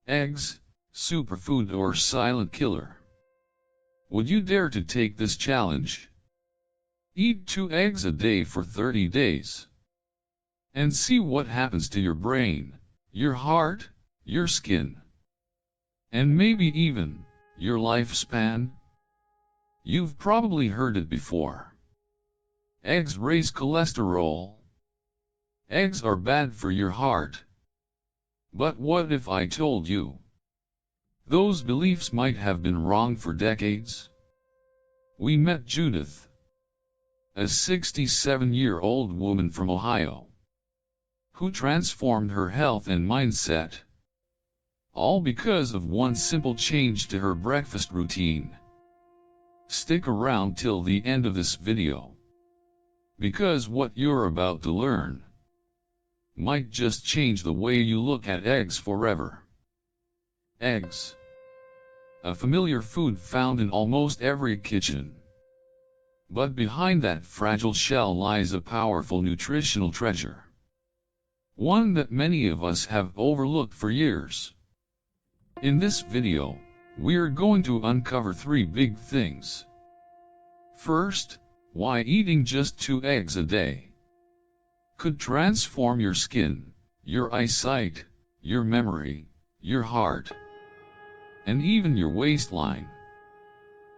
Eggs, superfood or silent killer? Would you dare to take this challenge? Eat 2 eggs a day for 30 days. And see what happens to your brain, your heart, your skin, and maybe even your lifespan. You've probably heard it before. Eggs raise cholesterol. Eggs are bad for your heart. But what if I told you those beliefs might have been wrong for decades? We met Judith, a 67-year-old woman from Ohio, who transformed her health and mindset, all because of one simple change to her breakfast routine. Stick around till the end of this video, because what you're about to learn might just change the way you look at eggs forever. Eggs, a familiar food found in almost every kitchen. But behind that fragile shell lies a powerful nutritional treasure, one that many of us have overlooked for years. In this video, we're going to uncover 3 big things. First, why eating just 2 eggs a day could transform your skin, your eyesight, your memory, your heart, and even your waistline.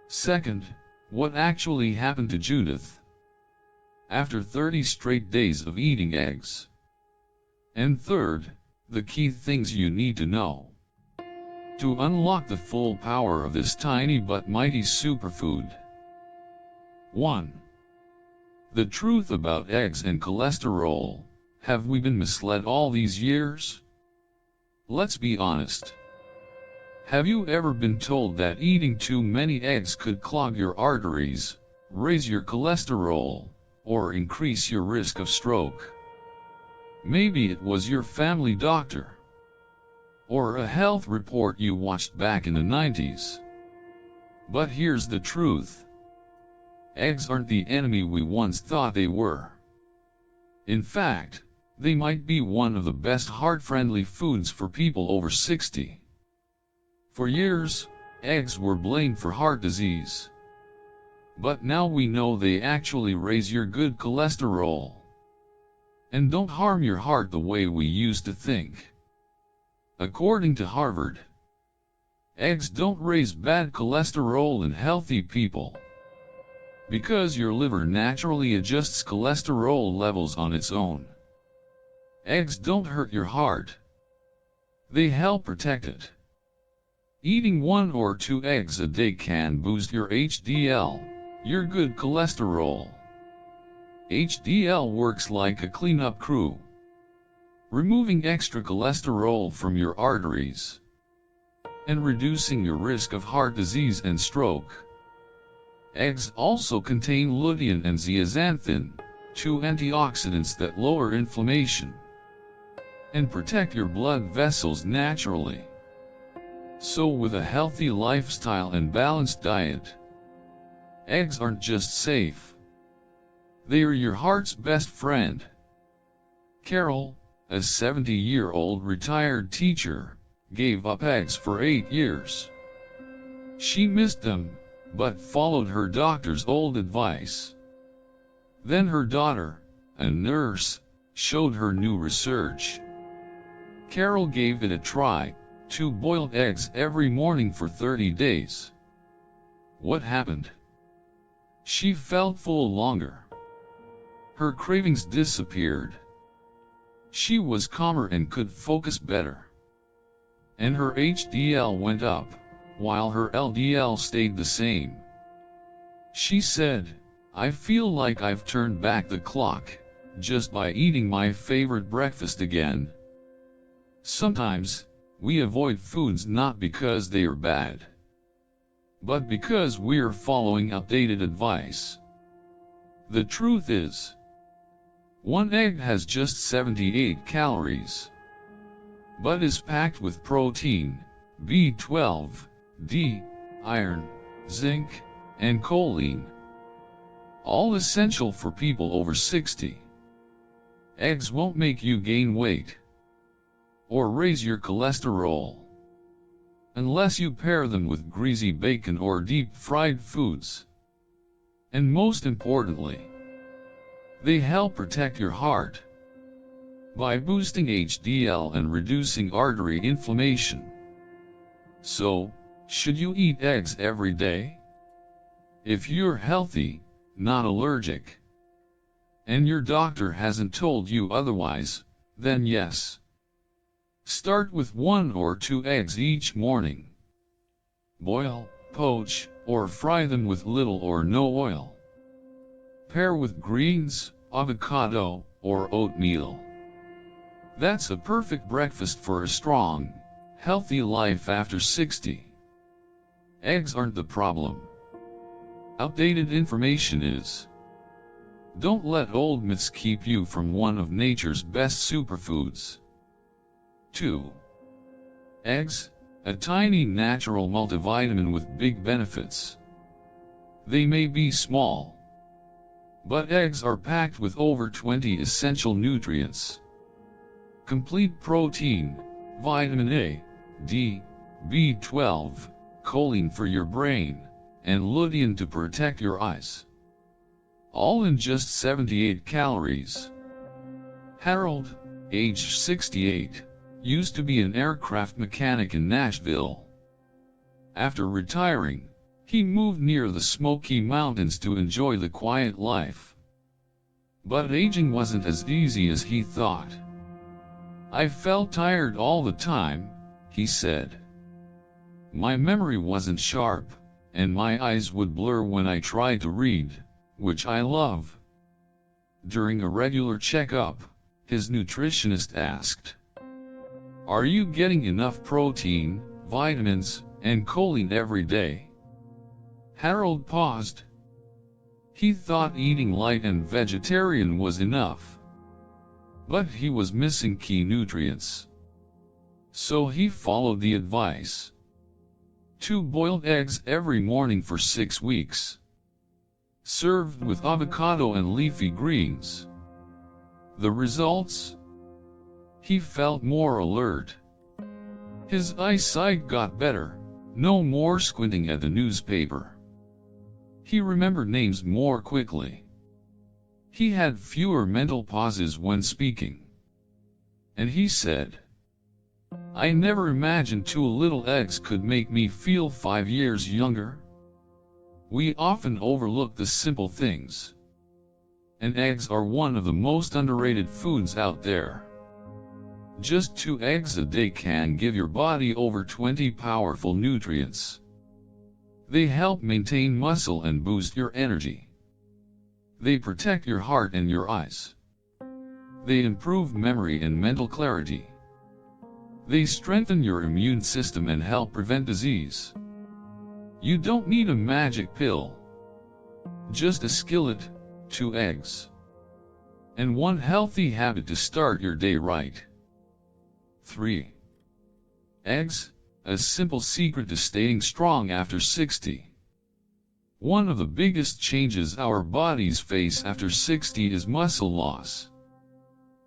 Second, what actually happened to Judith after 30 straight days of eating eggs. And third, the key things you need to know to unlock the full power of this tiny but mighty superfood. 1. The truth about eggs and cholesterol. Have we been misled all these years? Let's be honest. Have you ever been told that eating too many eggs could clog your arteries, raise your cholesterol, or increase your risk of stroke? Maybe it was your family doctor, or a health report you watched back in the 90s. But here's the truth. Eggs aren't the enemy we once thought they were. In fact, they might be one of the best heart-friendly foods for people over 60. For years, eggs were blamed for heart disease. But now we know they actually raise your good cholesterol and don't harm your heart the way we used to think. According to Harvard, eggs don't raise bad cholesterol in healthy people, because your liver naturally adjusts cholesterol levels on its own. Eggs don't hurt your heart. They help protect it. Eating 1 or 2 eggs a day can boost your HDL, your good cholesterol. HDL works like a cleanup crew, removing extra cholesterol from your arteries and reducing your risk of heart disease and stroke. Eggs also contain lutein and zeaxanthin, 2 antioxidants that lower inflammation and protect your blood vessels naturally. So with a healthy lifestyle and balanced diet, eggs aren't just safe, they are your heart's best friend. Carol, a 70-year-old retired teacher, gave up eggs for 8 years. She missed them, but followed her doctor's old advice. Then her daughter, a nurse, showed her new research. Carol gave it a try, 2 boiled eggs every morning for 30 days. What happened? She felt full longer. Her cravings disappeared. She was calmer and could focus better. And her HDL went up, while her LDL stayed the same. She said, "I feel like I've turned back the clock, just by eating my favorite breakfast again." Sometimes, we avoid foods not because they are bad, but because we're following outdated advice. The truth is, 1 egg has just 78 calories, but is packed with protein, B12, D, iron, zinc, and choline, all essential for people over 60. Eggs won't make you gain weight or raise your cholesterol. unless you pair them with greasy bacon or deep-fried foods. And most importantly, they help protect your heart by boosting HDL and reducing artery inflammation. So, should you eat eggs every day? If you're healthy, not allergic, and your doctor hasn't told you otherwise, then yes. Start with 1 or 2 eggs each morning. Boil, poach, or fry them with little or no oil. Pair with greens, avocado, or oatmeal. That's a perfect breakfast for a strong, healthy life after 60. Eggs aren't the problem. Outdated information is. Don't let old myths keep you from one of nature's best superfoods. 2. Eggs, a tiny natural multivitamin with big benefits. They may be small, but eggs are packed with over 20 essential nutrients. Complete protein, vitamin A, D, B12, choline for your brain, and lutein to protect your eyes. All in just 78 calories. Harold, age 68, used to be an aircraft mechanic in Nashville. After retiring, he moved near the Smoky Mountains to enjoy the quiet life. But aging wasn't as easy as he thought. I felt tired all the time, he said. My memory wasn't sharp, and my eyes would blur when I tried to read, which I love. During a regular checkup, his nutritionist asked, "Are you getting enough protein, vitamins, and choline every day?" Harold paused. He thought eating light and vegetarian was enough. But he was missing key nutrients. So he followed the advice. 2 boiled eggs every morning for 6 weeks. Served with avocado and leafy greens. The results? He felt more alert. His eyesight got better, no more squinting at the newspaper. He remembered names more quickly. He had fewer mental pauses when speaking. And he said, "I never imagined 2 little eggs could make me feel 5 years younger." We often overlook the simple things. And eggs are one of the most underrated foods out there. Just 2 eggs a day can give your body over 20 powerful nutrients. They help maintain muscle and boost your energy. They protect your heart and your eyes. They improve memory and mental clarity. They strengthen your immune system and help prevent disease. You don't need a magic pill. Just a skillet, 2 eggs, and one healthy habit to start your day right. 3. Eggs, a simple secret to staying strong after 60. One of the biggest changes our bodies face after 60 is muscle loss.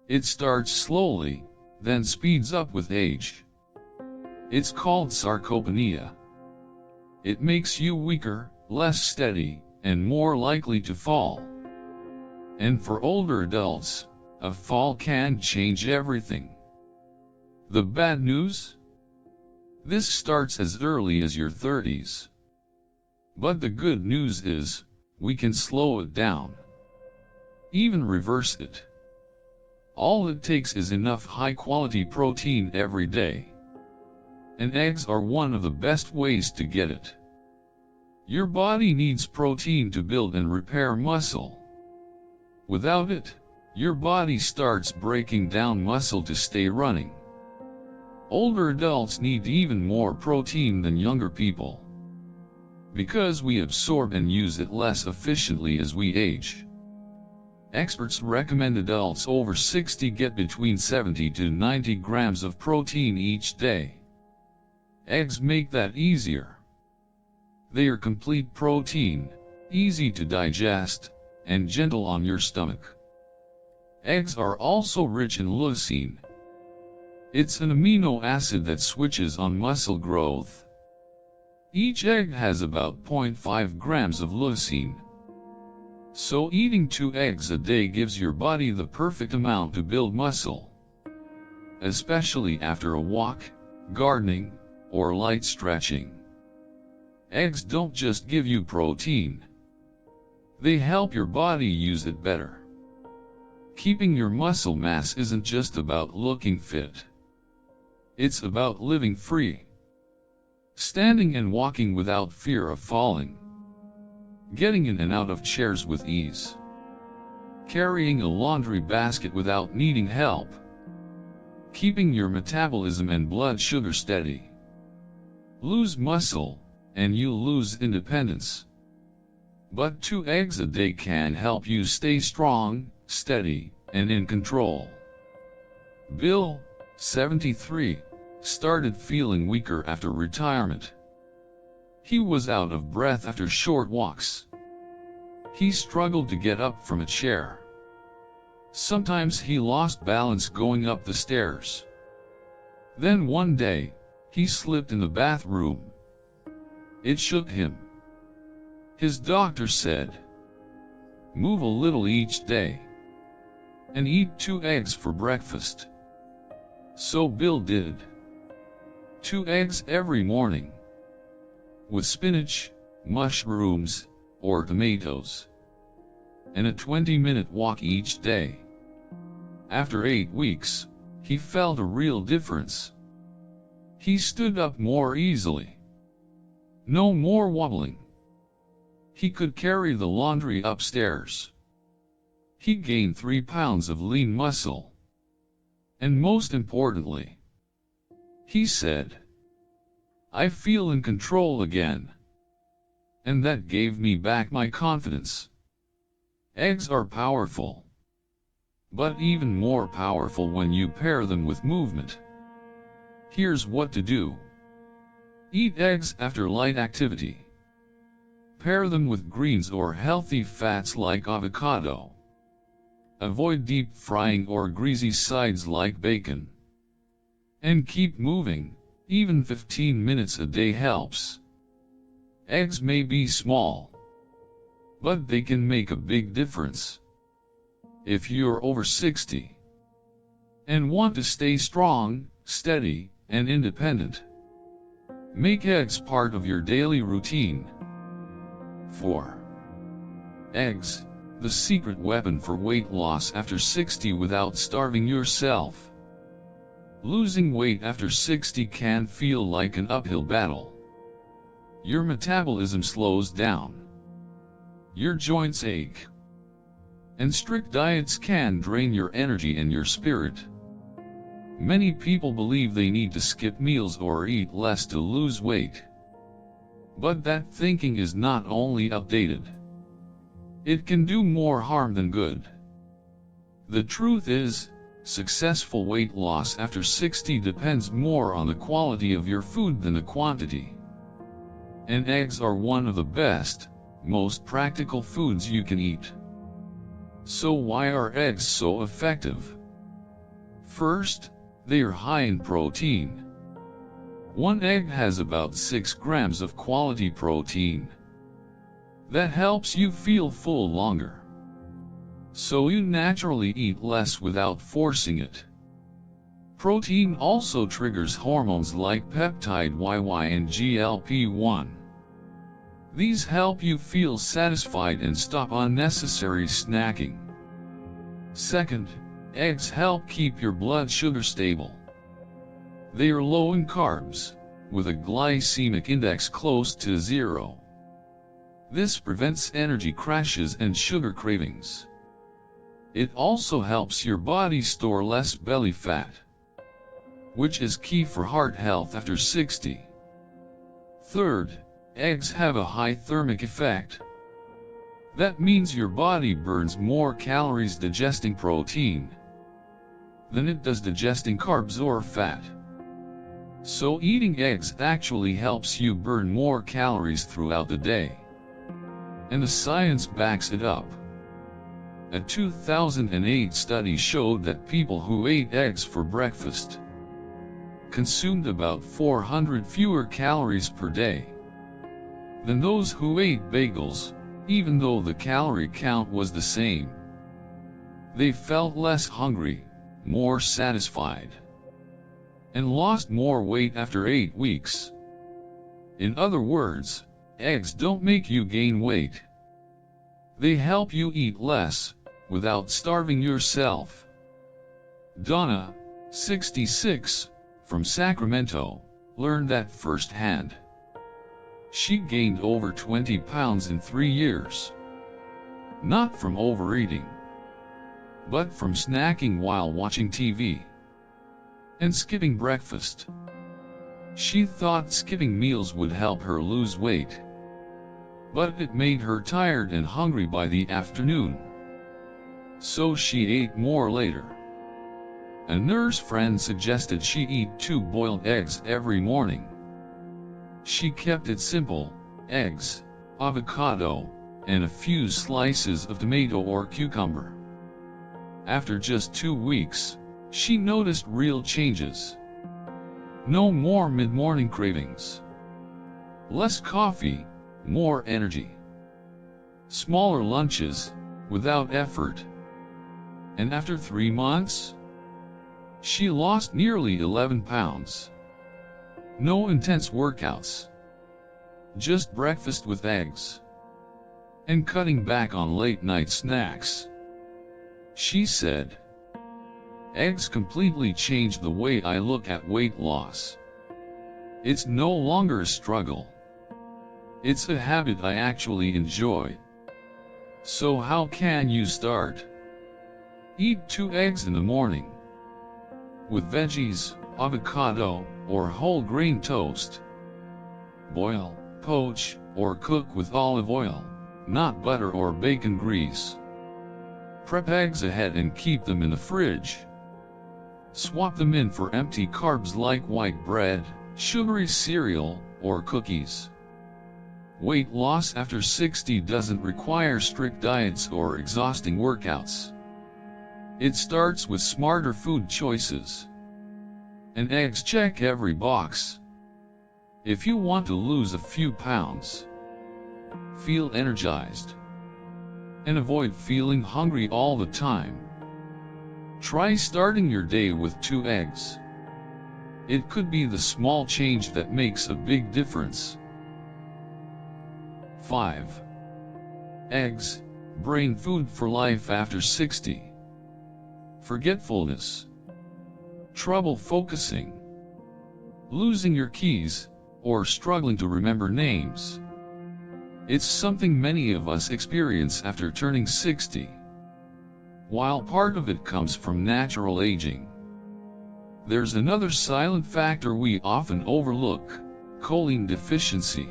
It starts slowly, then speeds up with age. It's called sarcopenia. It makes you weaker, less steady, and more likely to fall. And for older adults, a fall can change everything. The bad news? This starts as early as your 30s. But the good news is, we can slow it down. Even reverse it. All it takes is enough high-quality protein every day. And eggs are one of the best ways to get it. Your body needs protein to build and repair muscle. Without it, your body starts breaking down muscle to stay running. Older adults need even more protein than younger people, because we absorb and use it less efficiently as we age. Experts recommend adults over 60 get between 70 to 90 grams of protein each day. Eggs make that easier. They are complete protein, easy to digest, and gentle on your stomach. Eggs are also rich in leucine. It's an amino acid that switches on muscle growth. Each egg has about 0.5 grams of leucine. So eating 2 eggs a day gives your body the perfect amount to build muscle. Especially after a walk, gardening, or light stretching. Eggs don't just give you protein. They help your body use it better. Keeping your muscle mass isn't just about looking fit. It's about living free. Standing and walking without fear of falling. Getting in and out of chairs with ease. Carrying a laundry basket without needing help. Keeping your metabolism and blood sugar steady. Lose muscle, and you'll lose independence. But 2 eggs a day can help you stay strong, steady, and in control. Bill, 73, started feeling weaker after retirement. He was out of breath after short walks. He struggled to get up from a chair. Sometimes he lost balance going up the stairs. Then one day, he slipped in the bathroom. It shook him. His doctor said, "Move a little each day. And eat 2 eggs for breakfast." So Bill did. 2 eggs every morning. With spinach, mushrooms, or tomatoes. And a 20-minute walk each day. After 8 weeks, he felt a real difference. He stood up more easily. No more wobbling. He could carry the laundry upstairs. He gained 3 pounds of lean muscle. And most importantly, he said, "I feel in control again." And that gave me back my confidence. Eggs are powerful. But even more powerful when you pair them with movement. Here's what to do. Eat eggs after light activity. Pair them with greens or healthy fats like avocado. Avoid deep frying or greasy sides like bacon. And keep moving, even 15 minutes a day helps. Eggs may be small, but they can make a big difference. If you're over 60 and want to stay strong, steady, and independent, make eggs part of your daily routine. 4. Eggs, the secret weapon for weight loss after 60 without starving yourself. Losing weight after 60 can feel like an uphill battle. Your metabolism slows down. Your joints ache. And strict diets can drain your energy and your spirit. Many people believe they need to skip meals or eat less to lose weight. But that thinking is not only outdated. It can do more harm than good. The truth is, successful weight loss after 60 depends more on the quality of your food than the quantity. And eggs are one of the best, most practical foods you can eat. So why are eggs so effective? First, they are high in protein. 1 egg has about 6 grams of quality protein. That helps you feel full longer. So you naturally eat less without forcing it. Protein also triggers hormones like peptide YY and GLP-1. These help you feel satisfied and stop unnecessary snacking. Second, eggs help keep your blood sugar stable. They are low in carbs, with a glycemic index close to 0. This prevents energy crashes and sugar cravings. It also helps your body store less belly fat, which is key for heart health after 60. Third, eggs have a high thermic effect. That means your body burns more calories digesting protein than it does digesting carbs or fat. So eating eggs actually helps you burn more calories throughout the day. And the science backs it up. A 2008 study showed that people who ate eggs for breakfast consumed about 400 fewer calories per day. than those who ate bagels, even though the calorie count was the same. They felt less hungry, more satisfied, and lost more weight after 8 weeks. In other words, eggs don't make you gain weight. They help you eat less, without starving yourself. Donna, 66, from Sacramento, learned that firsthand. She gained over 20 pounds in 3 years. Not from overeating, but from snacking while watching TV and skipping breakfast. She thought skipping meals would help her lose weight, but it made her tired and hungry by the afternoon. So she ate more later. A nurse friend suggested she eat 2 boiled eggs every morning. She kept it simple: eggs, avocado, and a few slices of tomato or cucumber. After just 2 weeks, she noticed real changes. No more mid-morning cravings. Less coffee, more energy. Smaller lunches, without effort. And after 3 months, she lost nearly 11 pounds. No intense workouts. Just breakfast with eggs. And cutting back on late-night snacks. She said, "Eggs completely changed the way I look at weight loss. It's no longer a struggle. It's a habit I actually enjoy." So how can you start? Eat 2 eggs in the morning. With veggies, avocado, or whole grain toast. Boil, poach, or cook with olive oil, not butter or bacon grease. Prep eggs ahead and keep them in the fridge. Swap them in for empty carbs like white bread, sugary cereal, or cookies. Weight loss after 60 doesn't require strict diets or exhausting workouts. It starts with smarter food choices. And eggs check every box. If you want to lose a few pounds, feel energized, and avoid feeling hungry all the time, try starting your day with 2 eggs. It could be the small change that makes a big difference. 5. Eggs, brain food for life after 60. Forgetfulness. Trouble focusing. Losing your keys, or struggling to remember names. It's something many of us experience after turning 60. While part of it comes from natural aging, there's another silent factor we often overlook: choline deficiency.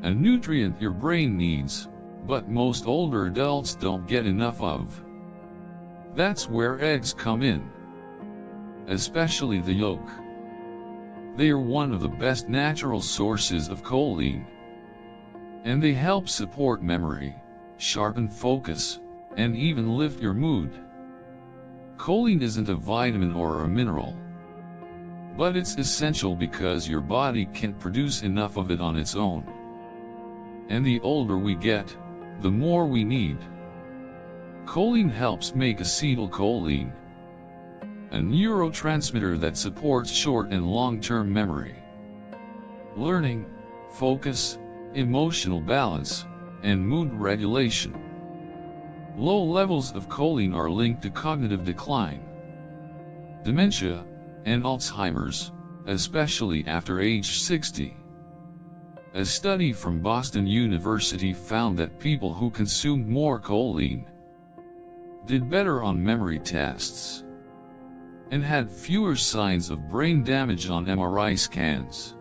A nutrient your brain needs, but most older adults don't get enough of. That's where eggs come in. Especially the yolk. They are one of the best natural sources of choline. And they help support memory, sharpen focus, and even lift your mood. Choline isn't a vitamin or a mineral, but it's essential because your body can't produce enough of it on its own. And the older we get, the more we need. Choline helps make acetylcholine, a neurotransmitter that supports short and long-term memory, learning, focus, emotional balance, and mood regulation. Low levels of choline are linked to cognitive decline, dementia, and Alzheimer's, especially after age 60. A study from Boston University found that people who consumed more choline did better on memory tests and had fewer signs of brain damage on MRI scans.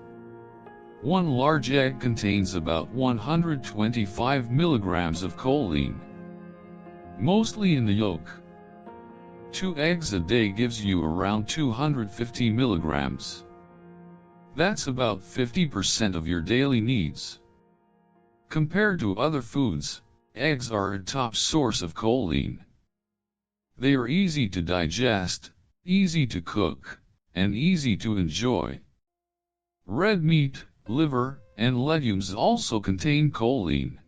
1 large egg contains about 125 milligrams of choline, mostly in the yolk. 2 eggs a day gives you around 250 milligrams. That's about 50% of your daily needs. Compared to other foods, eggs are a top source of choline. They are easy to digest, easy to cook, and easy to enjoy. Red meat, liver, and legumes also contain choline.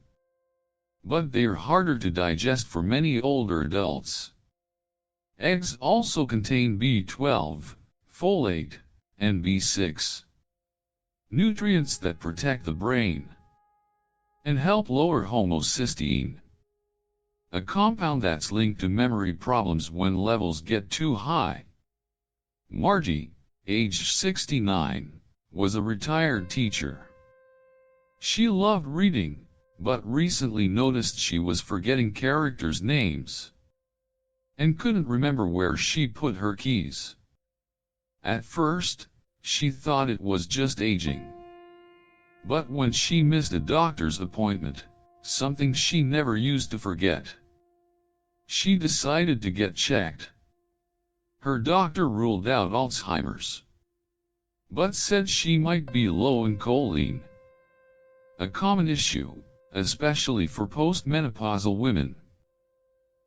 But they're harder to digest for many older adults. Eggs also contain B12, folate, and B6, nutrients that protect the brain and help lower homocysteine, a compound that's linked to memory problems when levels get too high. Margie, aged 69, was a retired teacher. She loved reading, but recently noticed she was forgetting characters' names and couldn't remember where she put her keys. At first, she thought it was just aging. But when she missed a doctor's appointment, something she never used to forget, she decided to get checked. Her doctor ruled out Alzheimer's, but said she might be low in choline, a common issue, especially for postmenopausal women.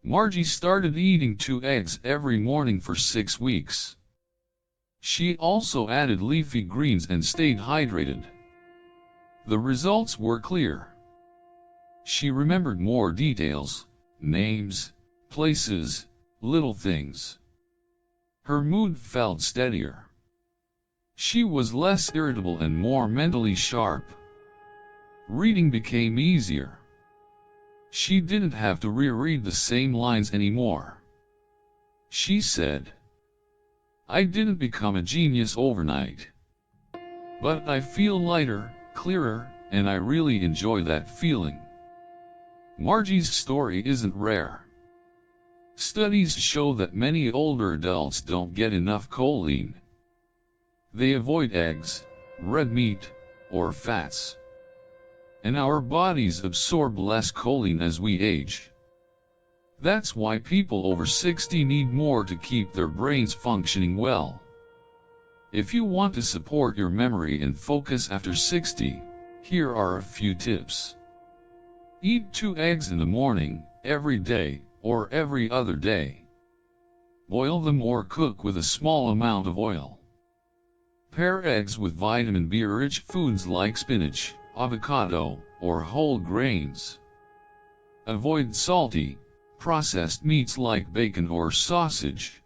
Margie started eating 2 eggs every morning for 6 weeks. She also added leafy greens and stayed hydrated. The results were clear. She remembered more details, names, places, little things. Her mood felt steadier. She was less irritable and more mentally sharp. Reading became easier. She didn't have to reread the same lines anymore. She said, "I didn't become a genius overnight, but I feel lighter, clearer, and I really enjoy that feeling." Margie's story isn't rare. Studies show that many older adults don't get enough choline. They avoid eggs, red meat, or fats. And our bodies absorb less choline as we age. That's why people over 60 need more to keep their brains functioning well. If you want to support your memory and focus after 60, here are a few tips. Eat 2 eggs in the morning, every day, or every other day. Boil them or cook with a small amount of oil. Pair eggs with vitamin B-rich foods like spinach, avocado, or whole grains. Avoid salty, processed meats like bacon or sausage.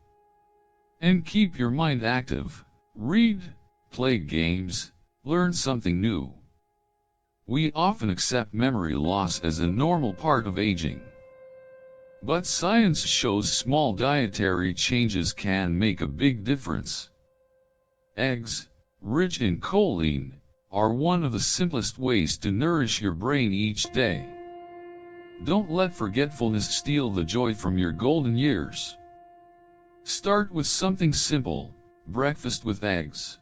And keep your mind active. Read, play games, learn something new. We often accept memory loss as a normal part of aging. But science shows small dietary changes can make a big difference. Eggs, rich in choline, are one of the simplest ways to nourish your brain each day. Don't let forgetfulness steal the joy from your golden years. Start with something simple, breakfast with eggs.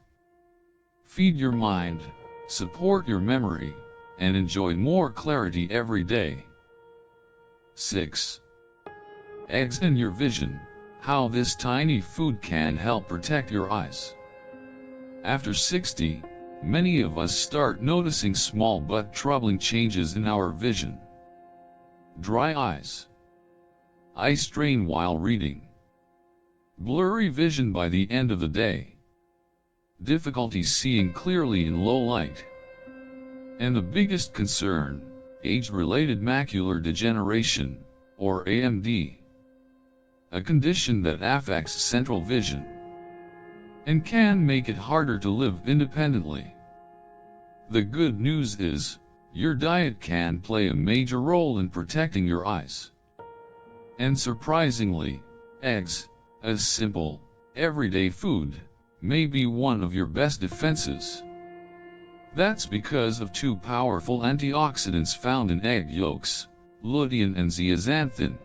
Feed your mind, support your memory, and enjoy more clarity every day. 6. Eggs and your vision, how this tiny food can help protect your eyes. After 60, many of us start noticing small but troubling changes in our vision. Dry eyes, eye strain while reading, blurry vision by the end of the day, difficulty seeing clearly in low light, and the biggest concern, age-related macular degeneration, or AMD, a condition that affects central vision and can make it harder to live independently. The good news is, your diet can play a major role in protecting your eyes. And surprisingly, eggs, a simple, everyday food, may be one of your best defenses. That's because of 2 powerful antioxidants found in egg yolks, lutein and zeaxanthin.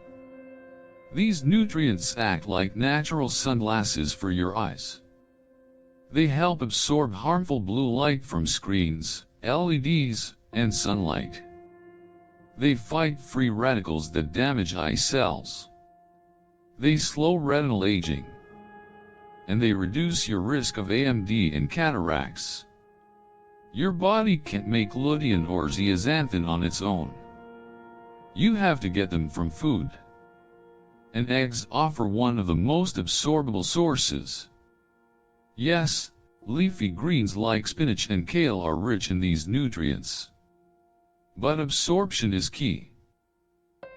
These nutrients act like natural sunglasses for your eyes. They help absorb harmful blue light from screens, LEDs, and sunlight. They fight free radicals that damage eye cells. They slow retinal aging. And they reduce your risk of AMD and cataracts. Your body can't make lutein or zeaxanthin on its own. You have to get them from food. And eggs offer one of the most absorbable sources. Yes, Leafy greens like spinach and kale are rich in these nutrients. But absorption is key.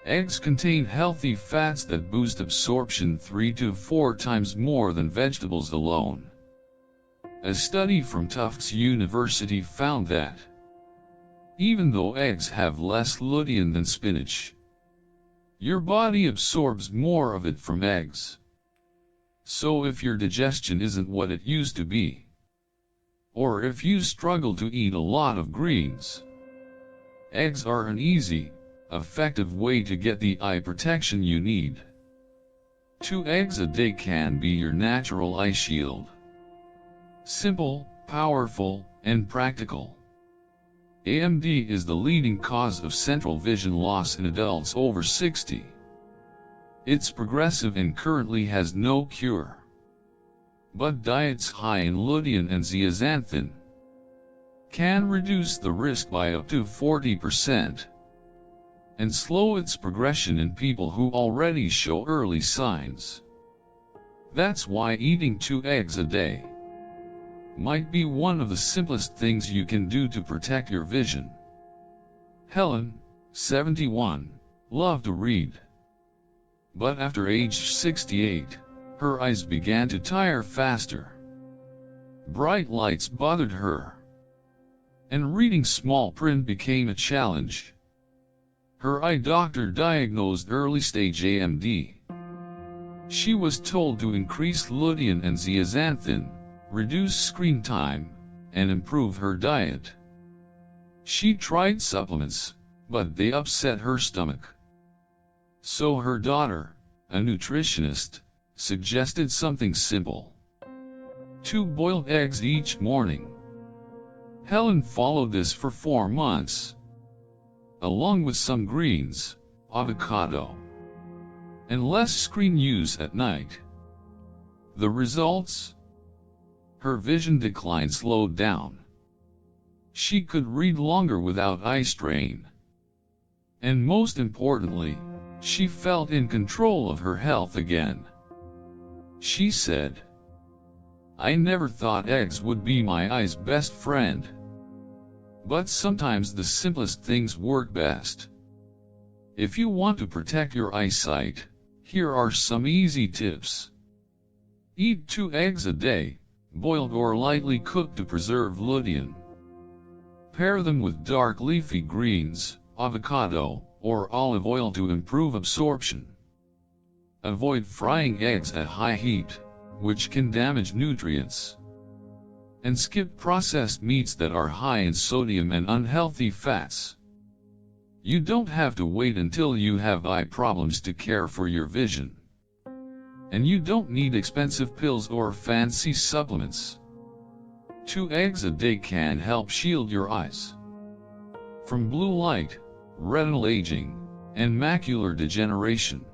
Eggs contain healthy fats that boost absorption 3 to 4 times more than vegetables alone. A study from Tufts University found that even though eggs have less lutein than spinach, your body absorbs more of it from eggs. So if your digestion isn't what it used to be, or if you struggle to eat a lot of greens, eggs are an easy, effective way to get the eye protection you need. 2 eggs a day can be your natural eye shield. Simple, powerful, and practical. AMD is the leading cause of central vision loss in adults over 60. It's progressive and currently has no cure. But diets high in lutein and zeaxanthin can reduce the risk by up to 40% and slow its progression in people who already show early signs. That's why eating 2 eggs a day might be one of the simplest things you can do to protect your vision. Helen, 71, loved to read. But after age 68, her eyes began to tire faster. Bright lights bothered her, and reading small print became a challenge. Her eye doctor diagnosed early-stage AMD. She was told to increase lutein and zeaxanthin, reduce screen time, and improve her diet. She tried supplements, but they upset her stomach. So her daughter, a nutritionist, suggested something simple: 2 boiled eggs each morning. Helen followed this for 4 months, along with some greens, avocado, and less screen use at night. The results? Her vision decline slowed down. She could read longer without eye strain. And most importantly, she felt in control of her health again. She said, "I never thought eggs would be my eye's best friend. But sometimes the simplest things work best." If you want to protect your eyesight, here are some easy tips. Eat 2 eggs a day, boiled or lightly cooked to preserve lutein. Pair them with dark leafy greens, avocado, or olive oil to improve absorption. Avoid frying eggs at high heat, which can damage nutrients. And skip processed meats that are high in sodium and unhealthy fats. You don't have to wait until you have eye problems to care for your vision. And you don't need expensive pills or fancy supplements. 2 eggs a day can help shield your eyes from blue light, retinal aging, and macular degeneration.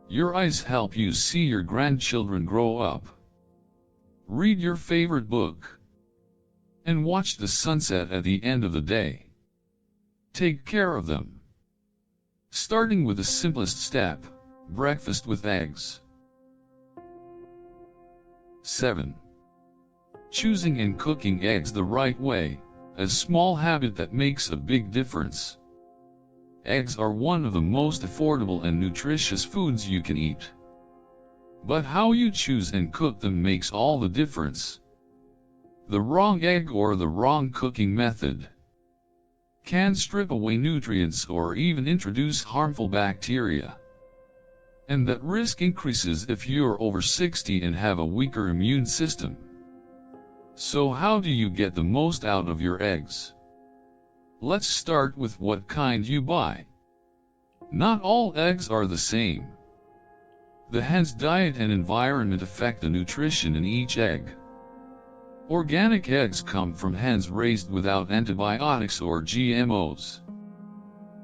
Your eyes help you see your grandchildren grow up. Read your favorite book, and watch the sunset at the end of the day. Take care of them. Starting with the simplest step, breakfast with eggs. 7. Choosing and cooking eggs the right way, a small habit that makes a big difference. Eggs are one of the most affordable and nutritious foods you can eat. But how you choose and cook them makes all the difference. The wrong egg or the wrong cooking method can strip away nutrients or even introduce harmful bacteria. And that risk increases if you're over 60 and have a weaker immune system. So how do you get the most out of your eggs? Let's start with what kind you buy. Not all eggs are the same. The hen's diet and environment affect the nutrition in each egg. Organic eggs come from hens raised without antibiotics or GMOs.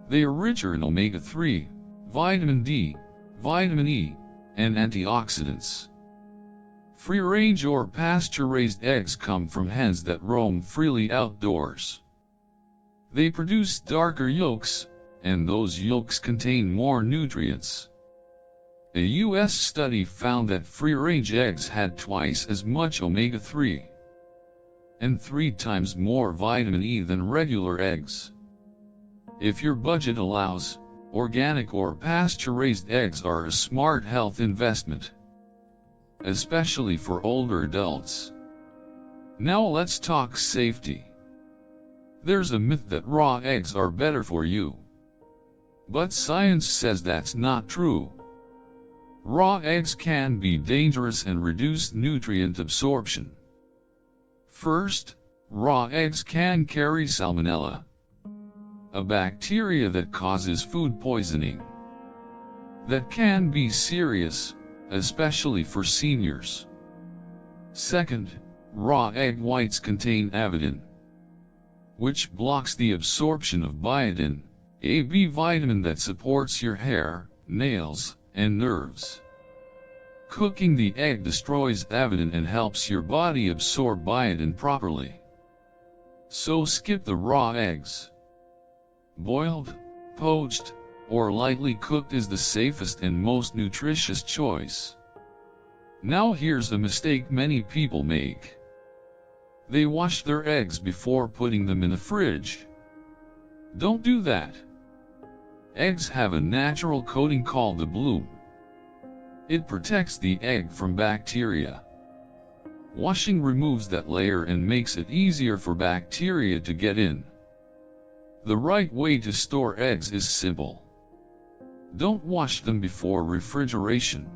They are richer in omega-3, vitamin D, vitamin E, and antioxidants. Free-range or pasture-raised eggs come from hens that roam freely outdoors. They produce darker yolks, and those yolks contain more nutrients. A U.S. study found that free-range eggs had twice as much omega-3, and 3 times more vitamin E than regular eggs. If your budget allows, organic or pasture-raised eggs are a smart health investment, especially for older adults. Now let's talk safety. There's a myth that raw eggs are better for you. But science says that's not true. Raw eggs can be dangerous and reduce nutrient absorption. First, raw eggs can carry salmonella, a bacteria that causes food poisoning. That can be serious, especially for seniors. Second, raw egg whites contain avidin, which blocks the absorption of biotin, a B vitamin that supports your hair, nails, and nerves. Cooking the egg destroys avidin and helps your body absorb biotin properly. So skip the raw eggs. Boiled, poached, or lightly cooked is the safest and most nutritious choice. Now here's a mistake many people make. They wash their eggs before putting them in the fridge. Don't do that. Eggs have a natural coating called the bloom. It protects the egg from bacteria. Washing removes that layer and makes it easier for bacteria to get in. The right way to store eggs is simple. Don't wash them before refrigeration.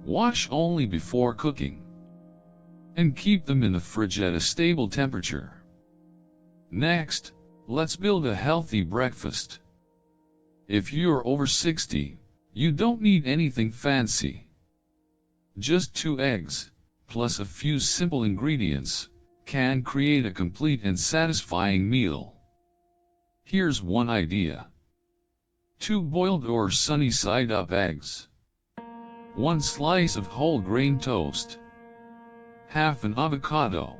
Wash only before cooking. And keep them in the fridge at a stable temperature. Next, let's build a healthy breakfast. If you're over 60, you don't need anything fancy. Just 2 eggs, plus a few simple ingredients, can create a complete and satisfying meal. Here's one idea. 2 boiled or sunny-side-up eggs. 1 slice of whole grain toast. Half an avocado.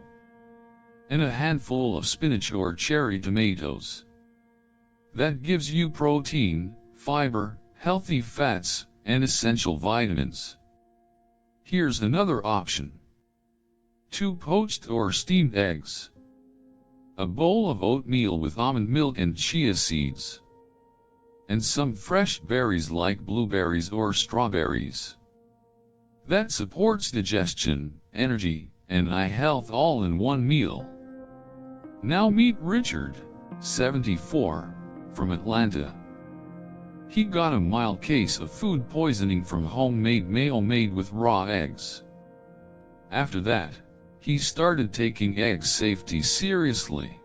And a handful of spinach or cherry tomatoes. That gives you protein, fiber, healthy fats, and essential vitamins. Here's another option. 2 poached or steamed eggs. A bowl of oatmeal with almond milk and chia seeds. And some fresh berries like blueberries or strawberries. That supports digestion, energy, and eye health all in one meal. Now meet Richard, 74, from Atlanta. He got a mild case of food poisoning from homemade mayo made with raw eggs. After that, he started taking egg safety seriously.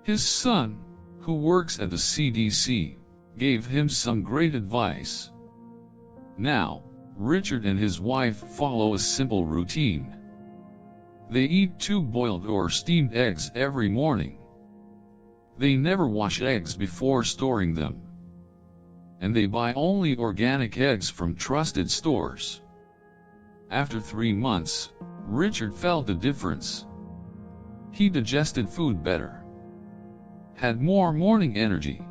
His son, who works at the CDC, gave him some great advice. Now, Richard and his wife follow a simple routine. They eat 2 boiled or steamed eggs every morning. They never wash eggs before storing them. And they buy only organic eggs from trusted stores. After 3 months, Richard felt a difference. He digested food better, had more morning energy,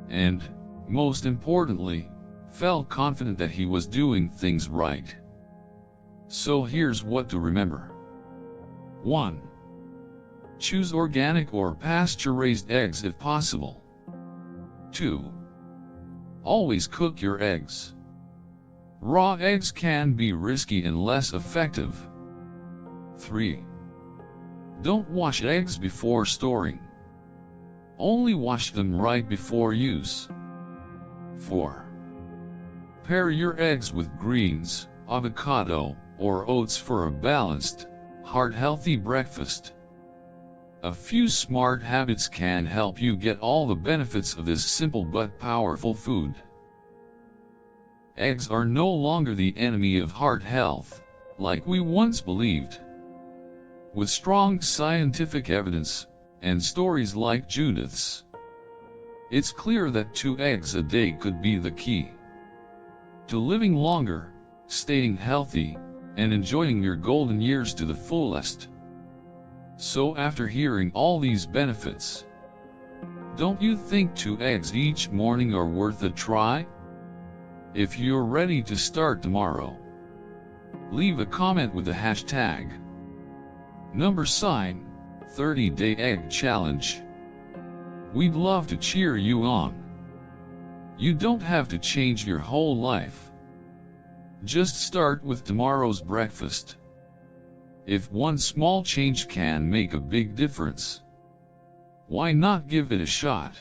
and, most importantly, felt confident that he was doing things right. So here's what to remember. 1. Choose organic or pasture-raised eggs if possible. 2. Always cook your eggs. Raw eggs can be risky and less effective. 3. Don't wash eggs before storing. Only wash them right before use. 4. Pair your eggs with greens, avocado, or oats for a balanced, heart-healthy breakfast. A few smart habits can help you get all the benefits of this simple but powerful food. Eggs are no longer the enemy of heart health, like we once believed. With strong scientific evidence, and stories like Judith's, it's clear that 2 eggs a day could be the key to living longer, staying healthy, and enjoying your golden years to the fullest. So after hearing all these benefits, don't you think 2 eggs each morning are worth a try? If you're ready to start tomorrow, leave a comment with the hashtag Number sign, 30-day egg challenge. We'd love to cheer you on. You don't have to change your whole life. Just start with tomorrow's breakfast. If one small change can make a big difference, why not give it a shot?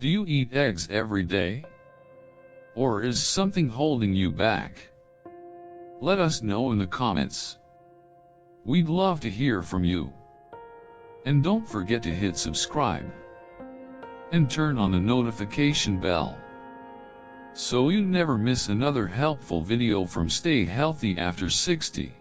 Do you eat eggs every day? Or is something holding you back? Let us know in the comments. We'd love to hear from you. And don't forget to hit subscribe and turn on the notification bell so you never miss another helpful video from Stay Healthy After 60.